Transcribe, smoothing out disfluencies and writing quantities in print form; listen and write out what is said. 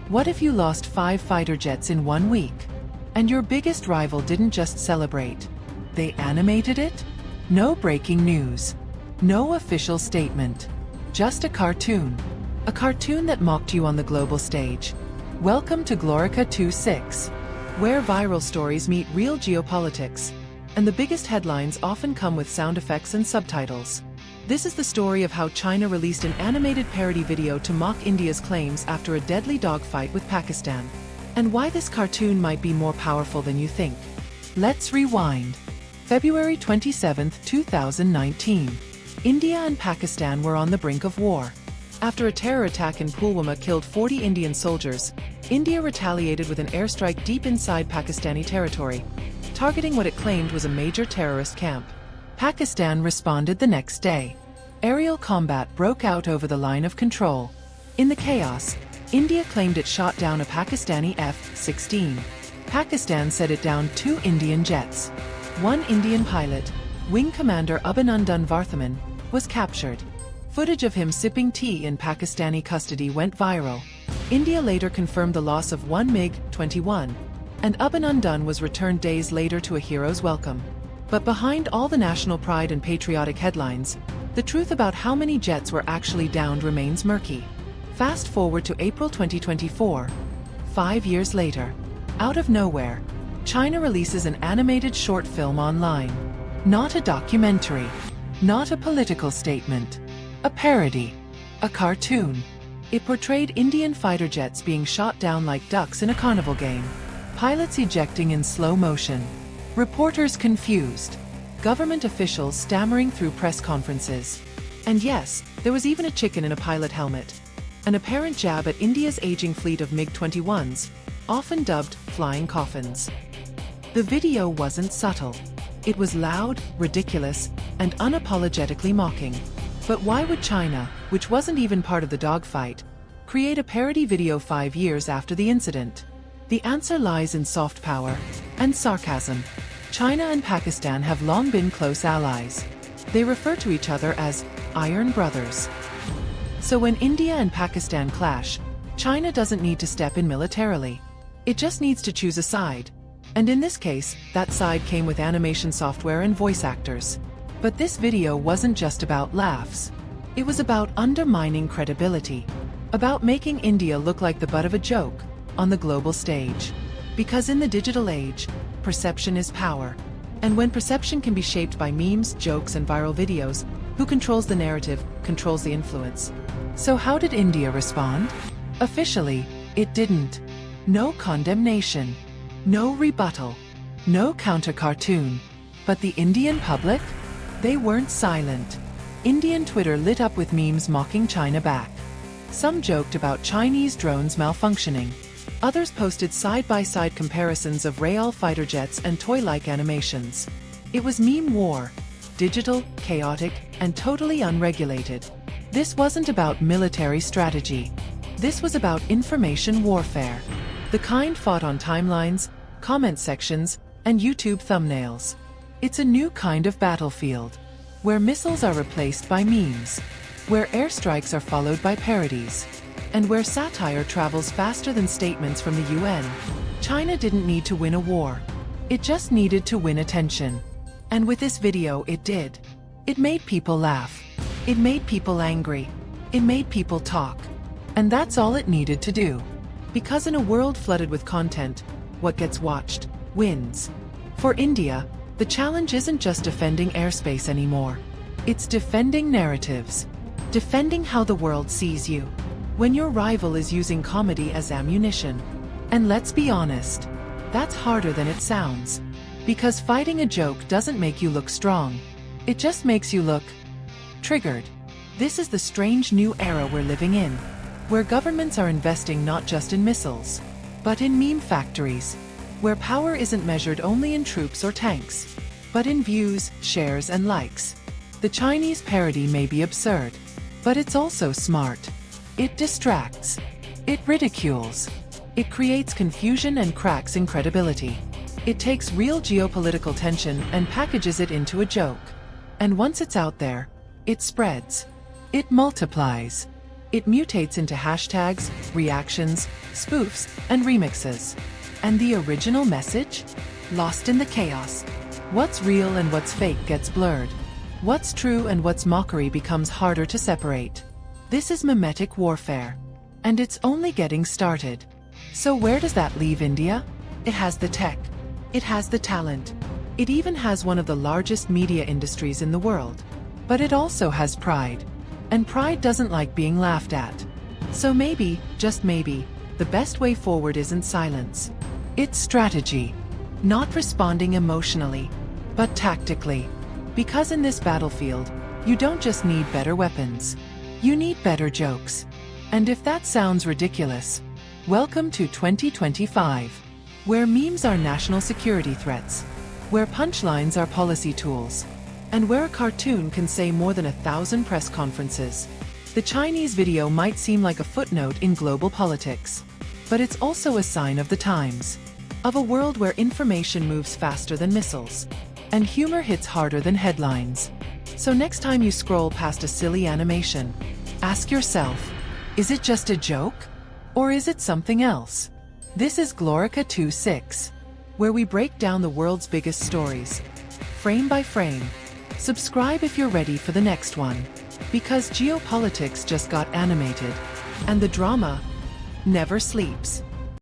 What if you lost 5 fighter jets in 1 week? And your biggest rival didn't just celebrate. They animated it? No breaking news. No official statement. Just a cartoon. A cartoon that mocked you on the global stage. Welcome to Glorica 2.6, where viral stories meet real geopolitics, and the biggest headlines often come with sound effects and subtitles. This is the story of how China released an animated parody video to mock India's claims after a deadly dogfight with Pakistan, and why this cartoon might be more powerful than you think. Let's rewind. February 27, 2019. India and Pakistan were on the brink of war. After a terror attack in Pulwama killed 40 Indian soldiers, India retaliated with an airstrike deep inside Pakistani territory, targeting what it claimed was a major terrorist camp. Pakistan responded the next day. Aerial combat broke out over the line of control. In the chaos, India claimed it shot down a Pakistani F-16. Pakistan said it downed 2 Indian jets. 1 Indian pilot, Wing Commander Abhinandan Varthaman, was captured. Footage of him sipping tea in Pakistani custody went viral. India later confirmed the loss of 1 MiG-21, and Abhinandan was returned days later to a hero's welcome. But behind all the national pride and patriotic headlines, the truth about how many jets were actually downed remains murky. Fast forward to April 2024. 5 years later, out of nowhere, China releases an animated short film online. Not a documentary, not a political statement, a parody, a cartoon. It portrayed Indian fighter jets being shot down like ducks in a carnival game, pilots ejecting in slow motion, reporters confused, government officials stammering through press conferences. And yes, there was even a chicken in a pilot helmet. An apparent jab at India's aging fleet of MiG-21s, often dubbed flying coffins. The video wasn't subtle. It was loud, ridiculous, and unapologetically mocking. But why would China, which wasn't even part of the dogfight, create a parody video 5 years after the incident? The answer lies in soft power and sarcasm. China and Pakistan have long been close allies. They refer to each other as Iron Brothers. So when India and Pakistan clash, China doesn't need to step in militarily. It just needs to choose a side. And in this case, that side came with animation software and voice actors. But this video wasn't just about laughs. It was about undermining credibility. About making India look like the butt of a joke on the global stage. Because in the digital age, perception is power. And when perception can be shaped by memes, jokes, and viral videos, who controls the narrative, controls the influence. So how did India respond? Officially, it didn't. No condemnation. No rebuttal. No counter-cartoon. But the Indian public? They weren't silent. Indian Twitter lit up with memes mocking China back. Some joked about Chinese drones malfunctioning. Others posted side-by-side comparisons of real fighter jets and toy-like animations. It was meme war. Digital, chaotic, and totally unregulated. This wasn't about military strategy. This was about information warfare. The kind fought on timelines, comment sections, and YouTube thumbnails. It's a new kind of battlefield, where missiles are replaced by memes, where airstrikes are followed by parodies, and where satire travels faster than statements from the UN. China didn't need to win a war. It just needed to win attention. And with this video, it did. It made people laugh. It made people angry. It made people talk. And that's all it needed to do. Because in a world flooded with content, what gets watched wins. For India, the challenge isn't just defending airspace anymore. It's defending narratives. Defending how the world sees you. When your rival is using comedy as ammunition. And let's be honest, that's harder than it sounds. Because fighting a joke doesn't make you look strong. It just makes you look triggered. This is the strange new era we're living in, where governments are investing not just in missiles, but in meme factories, where power isn't measured only in troops or tanks, but in views, shares, and likes. The Chinese parody may be absurd, but it's also smart. It distracts. It ridicules. It creates confusion and cracks in credibility. It takes real geopolitical tension and packages it into a joke. And once it's out there, it spreads. It multiplies. It mutates into hashtags, reactions, spoofs, and remixes. And the original message? Lost in the chaos. What's real and what's fake gets blurred. What's true and what's mockery becomes harder to separate. This is mimetic warfare. And it's only getting started. So where does that leave India? It has the tech. It has the talent. It even has one of the largest media industries in the world. But it also has pride. And pride doesn't like being laughed at. So maybe, just maybe, the best way forward isn't silence. It's strategy. Not responding emotionally, but tactically. Because in this battlefield, you don't just need better weapons. You need better jokes. And if that sounds ridiculous, welcome to 2025, where memes are national security threats, where punchlines are policy tools, and where a cartoon can say more than 1,000 press conferences. The Chinese video might seem like a footnote in global politics, but it's also a sign of the times, of a world where information moves faster than missiles, and humor hits harder than headlines. So next time you scroll past a silly animation, ask yourself, is it just a joke? Or is it something else? This is Glorica 2.6, where we break down the world's biggest stories, frame by frame. Subscribe if you're ready for the next one, because geopolitics just got animated, and the drama never sleeps.